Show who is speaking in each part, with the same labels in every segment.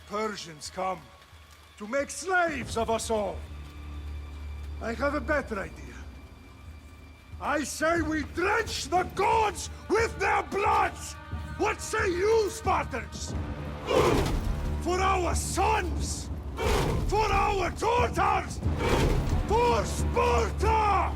Speaker 1: Persians come to make slaves of us all. I have a better idea. I say we drench the gods with their blood! What say you, Spartans? For our sons! For our daughters! For Sparta!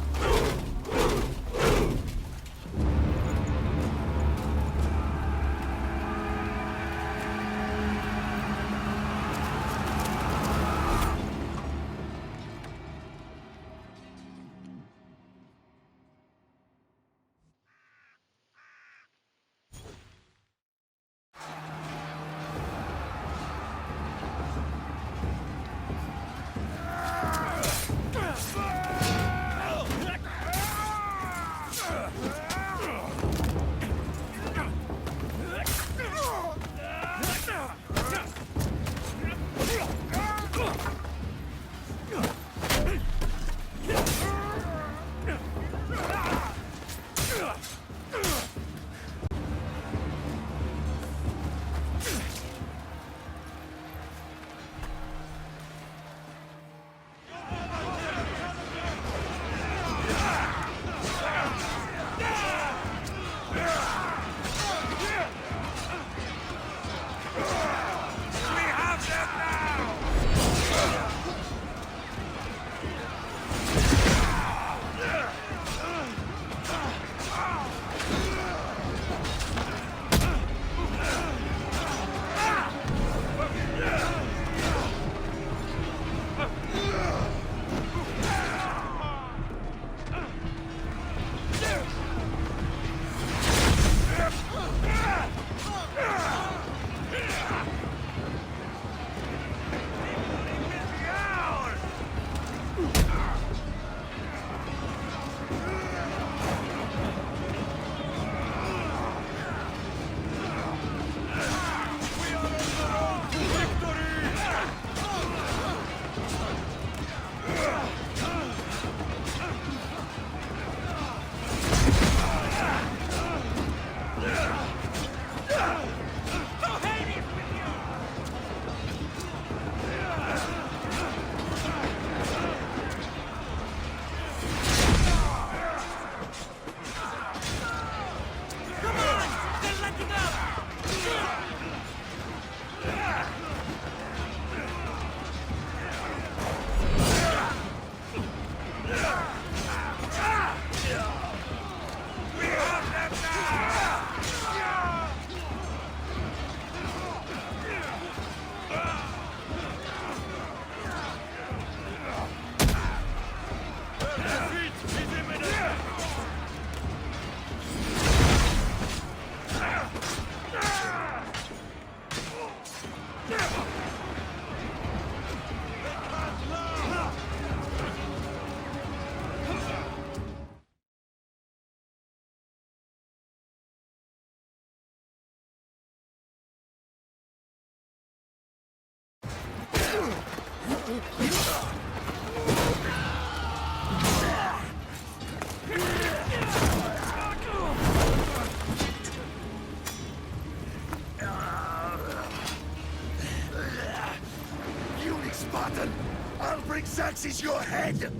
Speaker 2: Xerxes your head!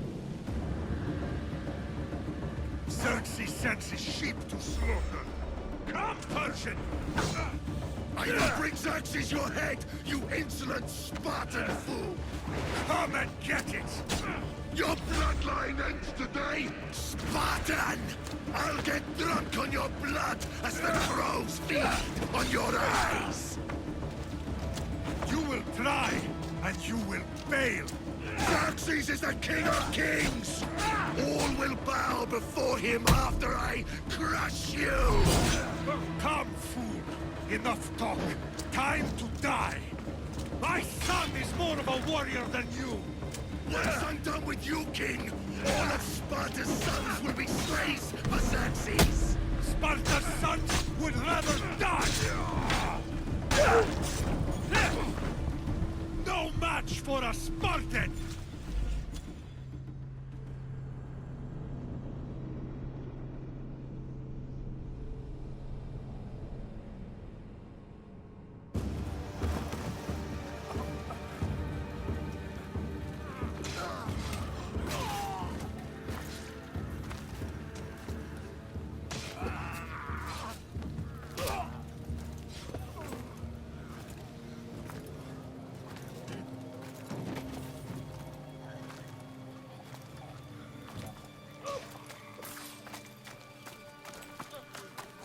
Speaker 1: Xerxes sends his sheep to slaughter. Come, Persian!
Speaker 2: I will bring Xerxes your head, you insolent Spartan fool!
Speaker 1: Come and get it!
Speaker 2: Your bloodline ends today, Spartan! I'll get drunk on your blood as the crows feed on your eyes!
Speaker 1: You will try, and you will fail!
Speaker 2: Xerxes is the king of kings! All will bow before him after I crush you!
Speaker 1: Come, fool! Enough talk! Time to die! My son is more of a warrior than you!
Speaker 2: Once I'm done with you, king, all of Sparta's sons will be slaves for Xerxes!
Speaker 1: Sparta's sons would rather die! No match for a Spartan!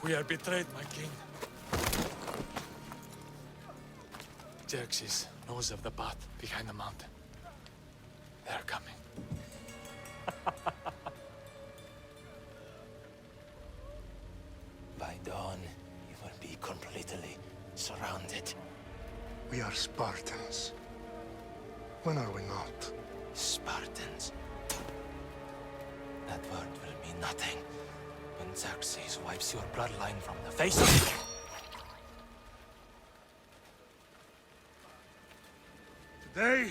Speaker 3: We are betrayed, my king. Xerxes knows of the path behind the mountain. They're coming.
Speaker 4: By dawn, you will be completely surrounded.
Speaker 1: We are Spartans. When are we not?
Speaker 4: Spartans. That word will mean nothing when Xerxes wipes your bloodline from the face of...
Speaker 1: Today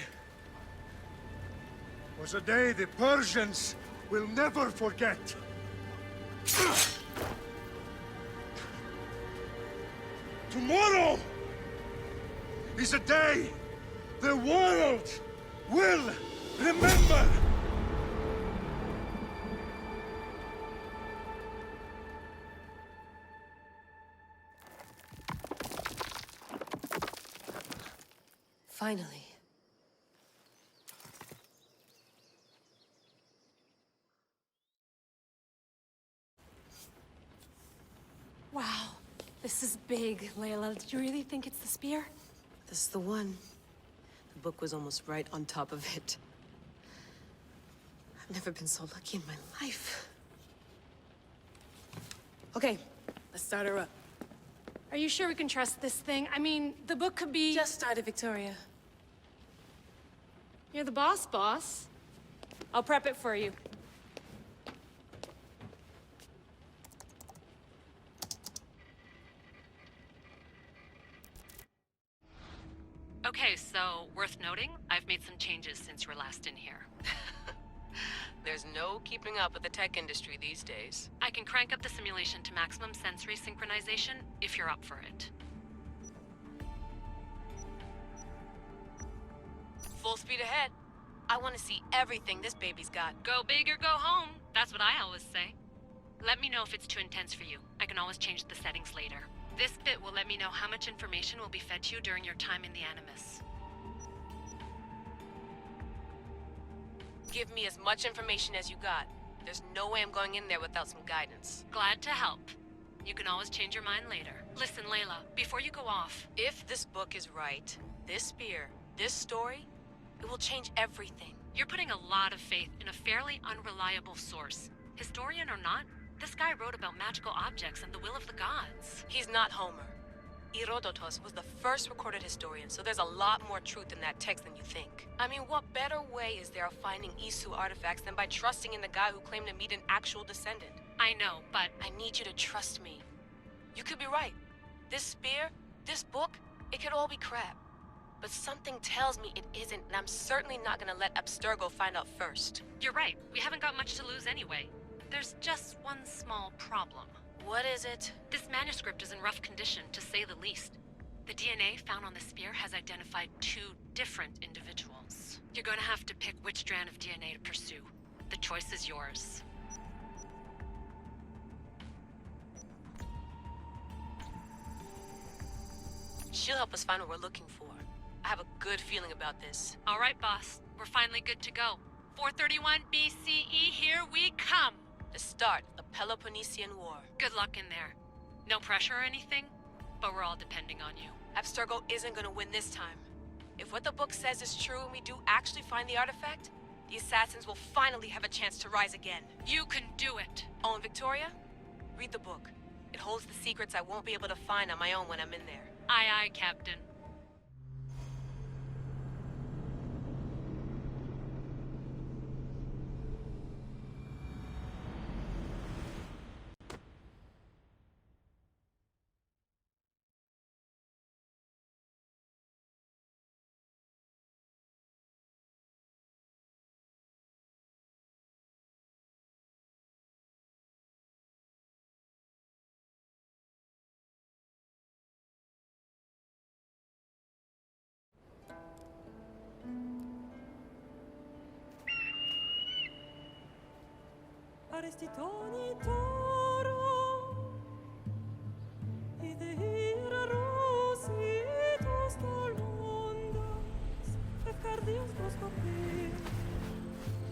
Speaker 1: was a day the Persians will never forget. Tomorrow is a day the world will remember.
Speaker 5: Finally.
Speaker 6: Wow, this is big, Layla. Did you really think it's the spear?
Speaker 5: This is the one. The book was almost right on top of it. I've never been so lucky in my life. Okay, let's start her up.
Speaker 6: Are you sure we can trust this thing? I mean, the book could be...
Speaker 5: Just started, Victoria.
Speaker 6: You're the boss. I'll prep it for you.
Speaker 7: Okay, so worth noting, I've made some changes since you were last in here.
Speaker 5: There's no keeping up with the tech industry these days.
Speaker 7: I can crank up the simulation to maximum sensory synchronization if you're up for it.
Speaker 5: Full speed ahead. I want to see everything this baby's got.
Speaker 7: Go big or go home. That's what I always say. Let me know if it's too intense for you. I can always change the settings later. This bit will let me know how much information will be fed to you during your time in the Animus.
Speaker 5: Give me as much information as you got. There's no way I'm going in there without some guidance.
Speaker 7: Glad to help. You can always change your mind later. Listen, Layla, before you go off...
Speaker 5: If this book is right, this spear, this story, it will change everything.
Speaker 7: You're putting a lot of faith in a fairly unreliable source. Historian or not, this guy wrote about magical objects and the will of the gods.
Speaker 5: He's not Homer. Herodotus was the first recorded historian, so there's a lot more truth in that text than you think. I mean, what better way is there of finding Isu artifacts than by trusting in the guy who claimed to meet an actual descendant?
Speaker 7: I know, but...
Speaker 5: I need you to trust me. You could be right. This spear, this book, it could all be crap. But something tells me it isn't, and I'm certainly not gonna let Abstergo find out first.
Speaker 7: You're right. We haven't got much to lose anyway. There's just one small problem.
Speaker 5: What is it?
Speaker 7: This manuscript is in rough condition, to say the least. The DNA found on the spear has identified 2 different individuals. You're going to have to pick which strand of DNA to pursue. The choice is yours.
Speaker 5: She'll help us find what we're looking for. I have a good feeling about this.
Speaker 7: All right, boss. We're finally good to go. 431 BCE, here we come!
Speaker 5: The start of the Peloponnesian War.
Speaker 7: Good luck in there. No pressure or anything, but we're all depending on you.
Speaker 5: Abstergo isn't gonna win this time. If what the book says is true and we do actually find the artifact, the assassins will finally have a chance to rise again.
Speaker 7: You can do it!
Speaker 5: Oh, and Victoria? Read the book. It holds the secrets I won't be able to find on my own when I'm in there.
Speaker 7: Aye, aye, Captain.
Speaker 8: Arestitoni toro, idehira rositos tolondas, efcardios proscopir,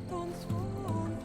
Speaker 8: ton son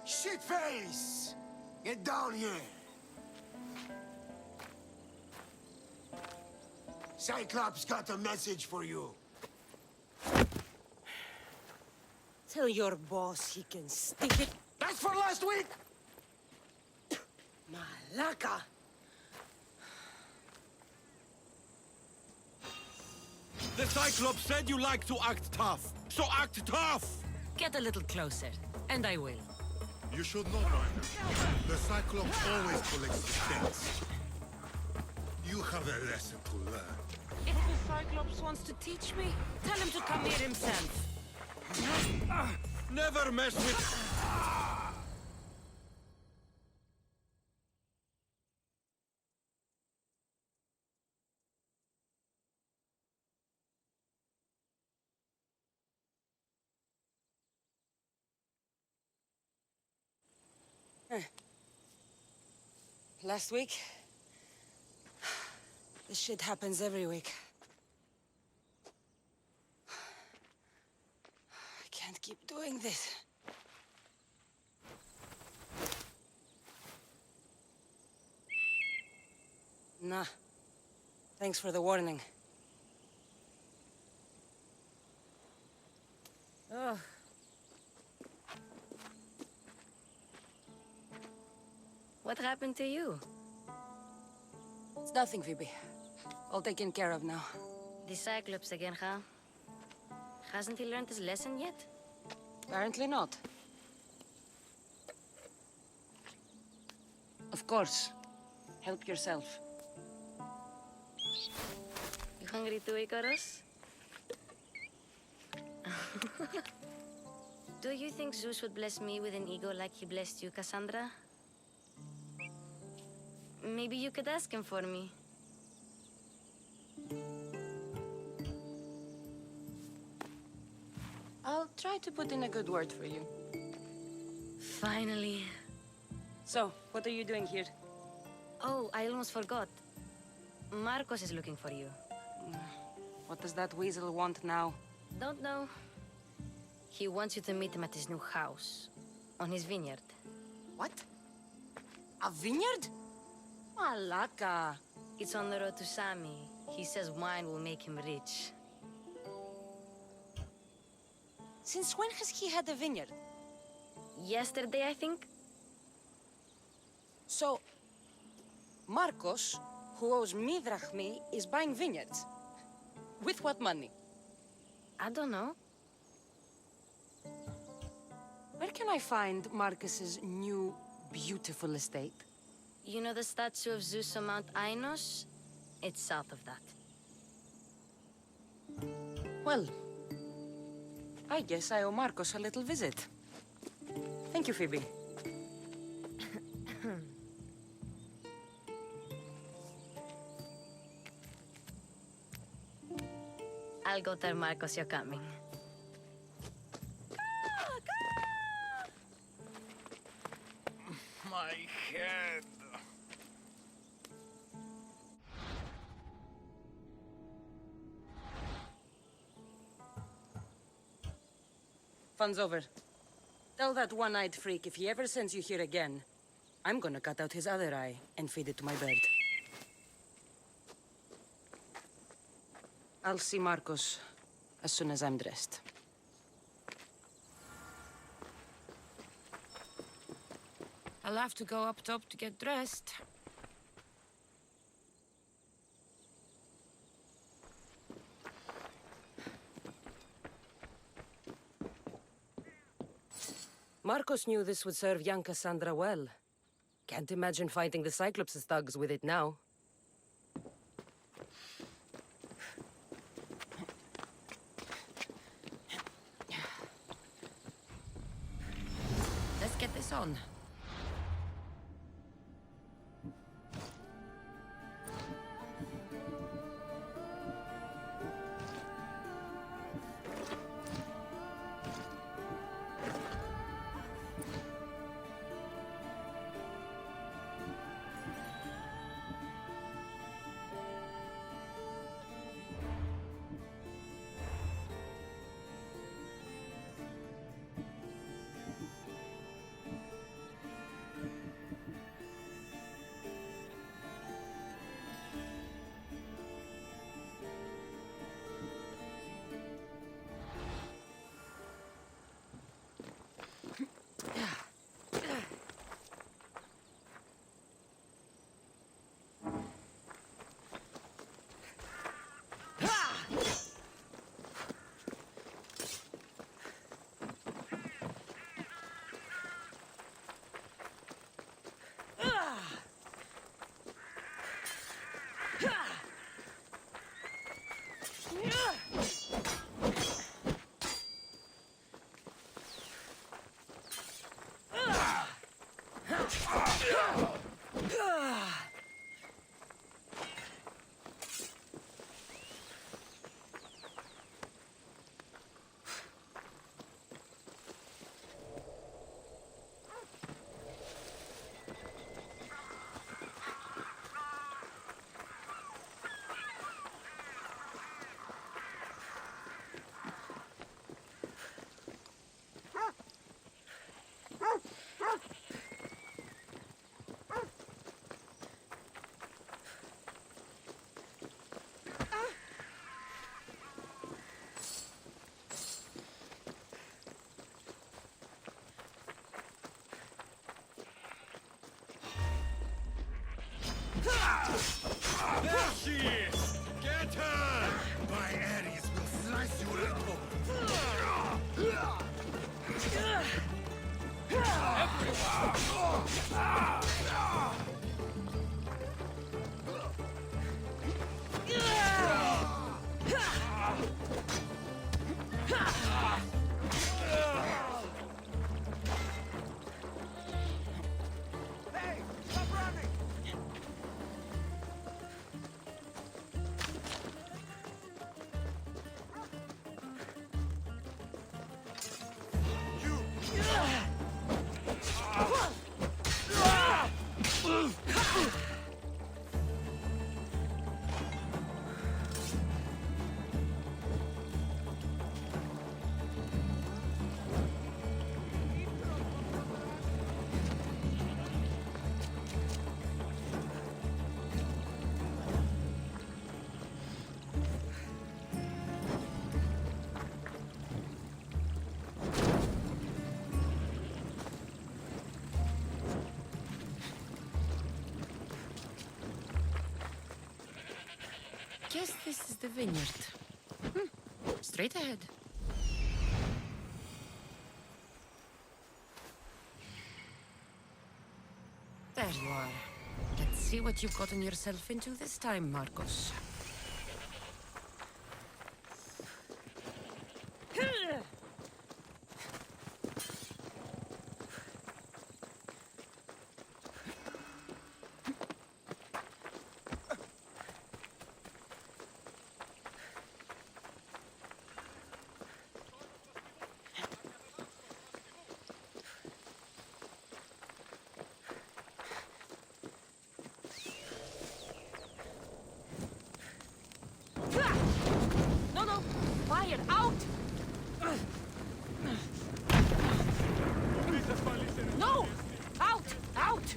Speaker 2: Shitface! Get down here! Cyclops got a message for you.
Speaker 9: Tell your boss he can stick it.
Speaker 2: That's for last week!
Speaker 9: Malaka!
Speaker 10: The Cyclops said you like to act tough, so act tough!
Speaker 9: Get a little closer, and I will.
Speaker 11: You should know by now. The Cyclops always collects the stakes. You have a lesson to learn.
Speaker 9: If the Cyclops wants to teach me, tell him to come here himself.
Speaker 10: Never mess with...
Speaker 9: Last week? This shit happens every week. I can't keep doing this. Nah. Thanks for the warning. Oh.
Speaker 5: What happened to you?
Speaker 9: It's nothing, Phoebe. All taken care of now.
Speaker 5: The Cyclops again, huh? Hasn't he learned his lesson yet?
Speaker 9: Apparently not. Of course. Help yourself.
Speaker 5: You hungry too, Icarus? Do you think Zeus would bless me with an ego like he blessed you, Cassandra? Maybe you could ask him for me.
Speaker 9: I'll try to put in a good word for you.
Speaker 5: Finally.
Speaker 9: So, what are you doing here?
Speaker 5: Oh, I almost forgot. Marcos is looking for you.
Speaker 9: What does that weasel want now?
Speaker 5: Don't know. He wants you to meet him at his new house. On his vineyard.
Speaker 9: What? A vineyard? Malaka.
Speaker 5: It's on the road to Sami. He says wine will make him rich.
Speaker 9: Since when has he had a vineyard?
Speaker 5: Yesterday, I think?
Speaker 9: So, Marcos, who owes me drachmi, is buying vineyards. With what money?
Speaker 5: I don't know.
Speaker 9: Where can I find Marcus's new, beautiful estate?
Speaker 5: You know the statue of Zeus on Mount Ainos? It's south of that.
Speaker 9: Well, I guess I owe Marcos a little visit. Thank you, Phoebe.
Speaker 5: I'll go tell Marcos you're coming.
Speaker 10: My head.
Speaker 9: Fun's over. Tell that one-eyed freak if he ever sends you here again, I'm gonna cut out his other eye and feed it to my bird. I'll see Marcos as soon as I'm dressed. I'll have to go up top to get dressed. Marcos knew this would serve young Cassandra well. Can't imagine fighting the Cyclops' thugs with it now. Let's get this on.
Speaker 10: There she is! Get her!
Speaker 11: My Ares will slice you right open.
Speaker 9: Guess this is the vineyard. Straight ahead. There you are. Let's see what you've gotten yourself into this time, Marcos. No, no! Fire! Out! No! Out! Out!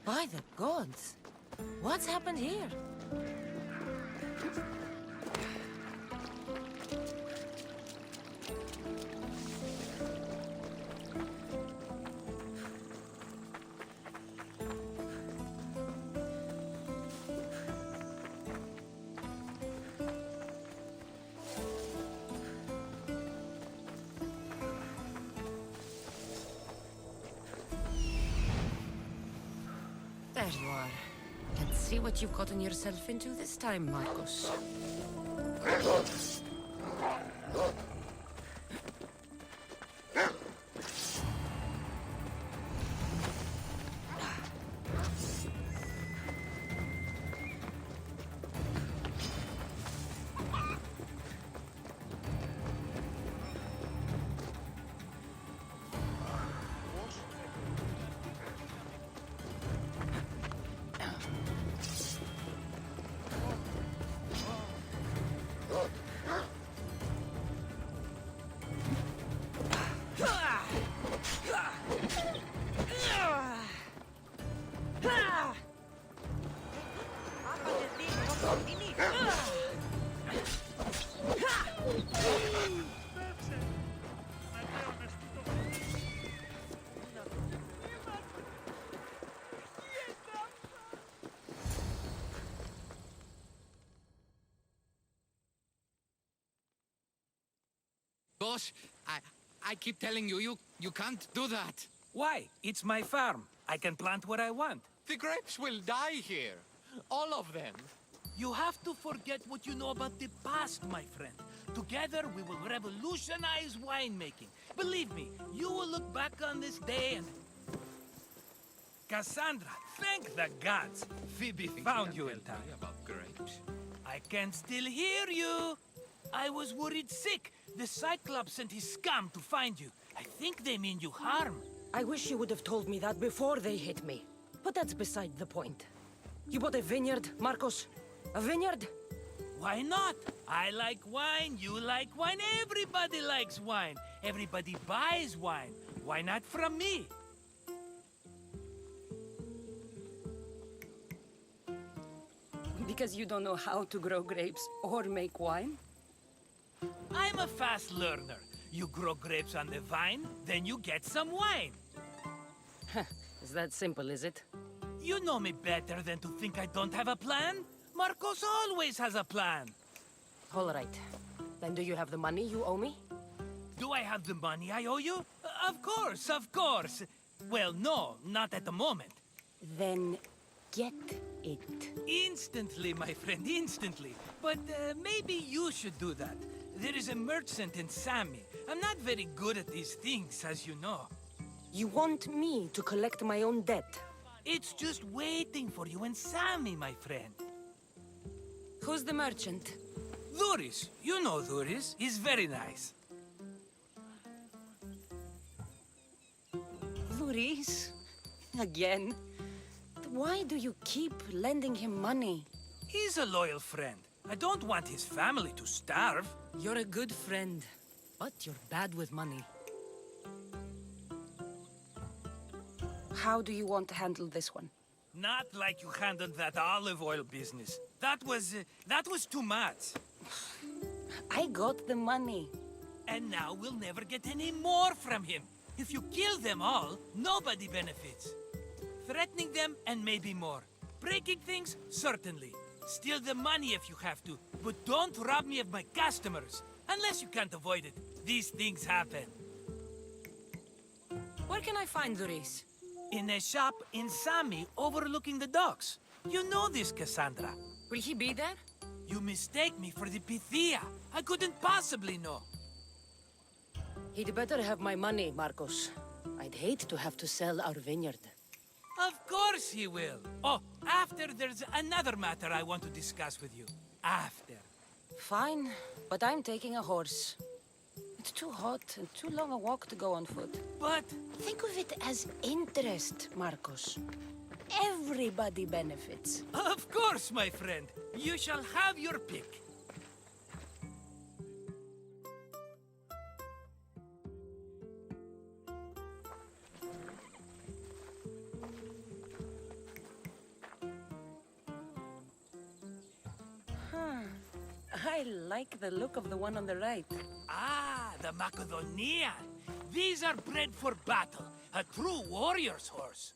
Speaker 9: By the gods! What's happened here? There you are. Let's see what you've gotten yourself into this time, Marcos.
Speaker 10: Boss, I keep telling you, you can't do that.
Speaker 12: Why? It's my farm. I can plant what I want.
Speaker 3: The grapes will die here. All of them.
Speaker 12: You have to forget what you know about the past, my friend. Together, we will revolutionize winemaking. Believe me, you will look back on this day and... Cassandra, thank the gods. Phoebe found you in time.
Speaker 10: About grapes.
Speaker 12: I can still hear you. I was worried sick. The Cyclops sent his scum to find you. I think they mean you harm.
Speaker 9: I wish you would have told me that before they hit me. But that's beside the point. You bought a vineyard, Marcos? A vineyard?
Speaker 12: Why not? I like wine, you like wine, everybody likes wine. Everybody buys wine. Why not from me?
Speaker 9: Because you don't know how to grow grapes or make wine?
Speaker 12: I'm a fast learner. You grow grapes on the vine, then you get some wine.
Speaker 9: Is that simple, is it?
Speaker 12: You know me better than to think I don't have a plan. Marcos always has a plan.
Speaker 9: All right. Then do you have the money you owe me?
Speaker 12: Do I have the money I owe you? Of course, of course. Well, no, not at the moment.
Speaker 9: Then get it.
Speaker 12: Instantly, my friend, instantly. But maybe you should do that. There is a merchant in Sami. I'm not very good at these things, as you know.
Speaker 9: You want me to collect my own debt?
Speaker 12: It's just waiting for you in Sami, my friend.
Speaker 9: Who's the merchant?
Speaker 12: Duris. You know Duris. He's very nice.
Speaker 9: Duris? Again? Why do you keep lending him money?
Speaker 12: He's a loyal friend. I don't want his family to starve.
Speaker 9: You're a good friend, but you're bad with money. How do you want to handle this one?
Speaker 12: Not like you handled that olive oil business. That was too much.
Speaker 9: I got the money.
Speaker 12: And now we'll never get any more from him. If you kill them all, nobody benefits. Threatening them, and maybe more. Breaking things, certainly. Steal the money if you have to, but don't rob me of my customers. Unless you can't avoid it. These things happen.
Speaker 9: Where can I find Duris?
Speaker 12: In a shop in Sami, overlooking the docks. You know this, Cassandra.
Speaker 9: Will he be there?
Speaker 12: You mistake me for the Pythia. I couldn't possibly know.
Speaker 9: He'd better have my money, Marcos. I'd hate to have to sell our vineyard.
Speaker 12: Of course he will. Oh, after there's another matter I want to discuss with you. After.
Speaker 9: Fine, but I'm taking a horse. It's too hot and too long a walk to go on foot.
Speaker 12: But...
Speaker 9: Think of it as interest, Marcos. Everybody benefits.
Speaker 12: Of course, my friend. You shall have your pick.
Speaker 9: I like the look of the one on the right.
Speaker 12: Ah, the Macedonian. These are bred for battle. A true warrior's horse.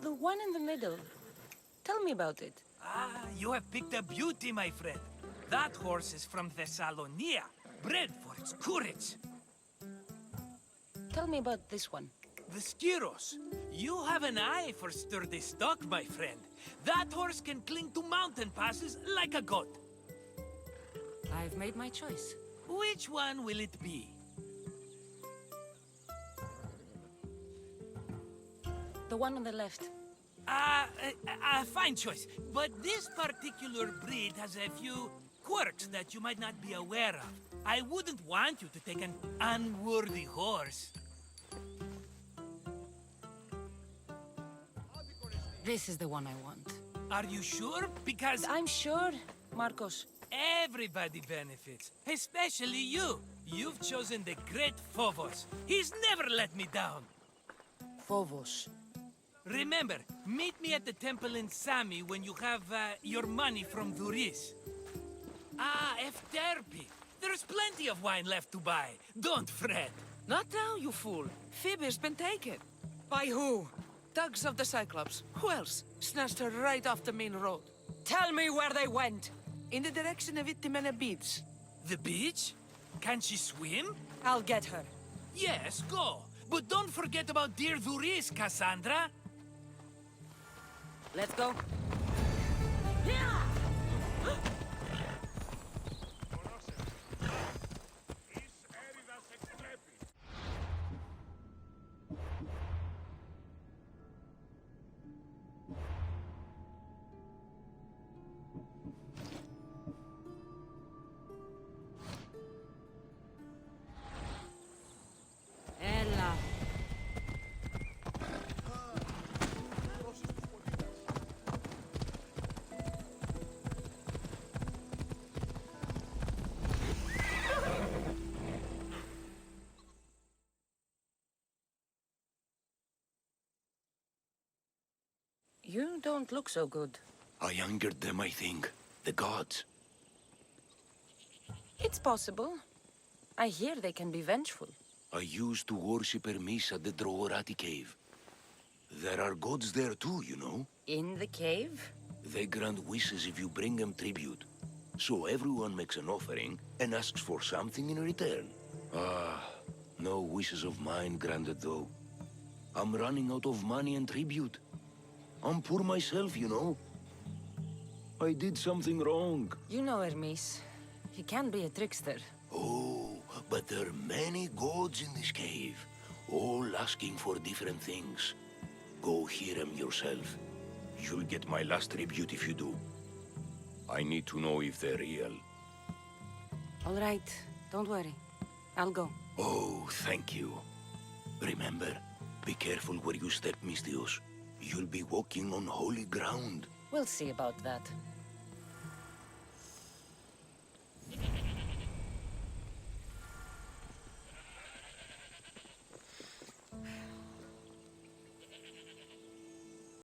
Speaker 9: The one in the middle. Tell me about it.
Speaker 12: Ah, you have picked a beauty, my friend. That horse is from Thessalonia, bred for its courage.
Speaker 9: Tell me about this one.
Speaker 12: The Skiros. You have an eye for sturdy stock, my friend. That horse can cling to mountain passes like a goat.
Speaker 9: I've made my choice.
Speaker 12: Which one will it be?
Speaker 9: The one on the left.
Speaker 12: Fine choice. But this particular breed has a few quirks that you might not be aware of. I wouldn't want you to take an unworthy horse.
Speaker 9: This is the one I want.
Speaker 12: Are you sure? Because...
Speaker 9: I'm sure, Marcos.
Speaker 12: Everybody benefits, especially you. You've chosen the great Phobos. He's never let me down.
Speaker 9: Phobos.
Speaker 12: Remember, meet me at the temple in Sami when you have your money from Duris. Ah, Efterpi. There's plenty of wine left to buy. Don't fret.
Speaker 13: Not now, you fool. Phoebe's been taken.
Speaker 9: By who?
Speaker 13: Thugs of the Cyclops. Who else? Snatched her right off the main road.
Speaker 9: Tell me where they went.
Speaker 13: In the direction of Itimena Beach.
Speaker 12: The beach? Can she swim?
Speaker 9: I'll get her.
Speaker 12: Yes, go. But don't forget about dear Duris, Cassandra.
Speaker 9: Let's go. Ella. You don't look so good.
Speaker 2: I angered them, I think. The gods.
Speaker 9: It's possible. I hear they can be vengeful.
Speaker 2: I used to worship Hermes at the Droorati cave. There are gods there too, you know.
Speaker 9: In the cave?
Speaker 2: They grant wishes if you bring them tribute. So everyone makes an offering and asks for something in return. Ah, no wishes of mine granted though. I'm running out of money and tribute. I'm poor myself, you know. I did something wrong.
Speaker 9: You know Hermes. He can be a trickster.
Speaker 2: Oh, but there are many gods in this cave, all asking for different things. Go hear them yourself. You'll get my last tribute if you do. I need to know if they're real.
Speaker 9: All right. Don't worry. I'll go.
Speaker 2: Oh, thank you. Remember, be careful where you step, Mistios. You'll be walking on holy ground.
Speaker 9: We'll see about that.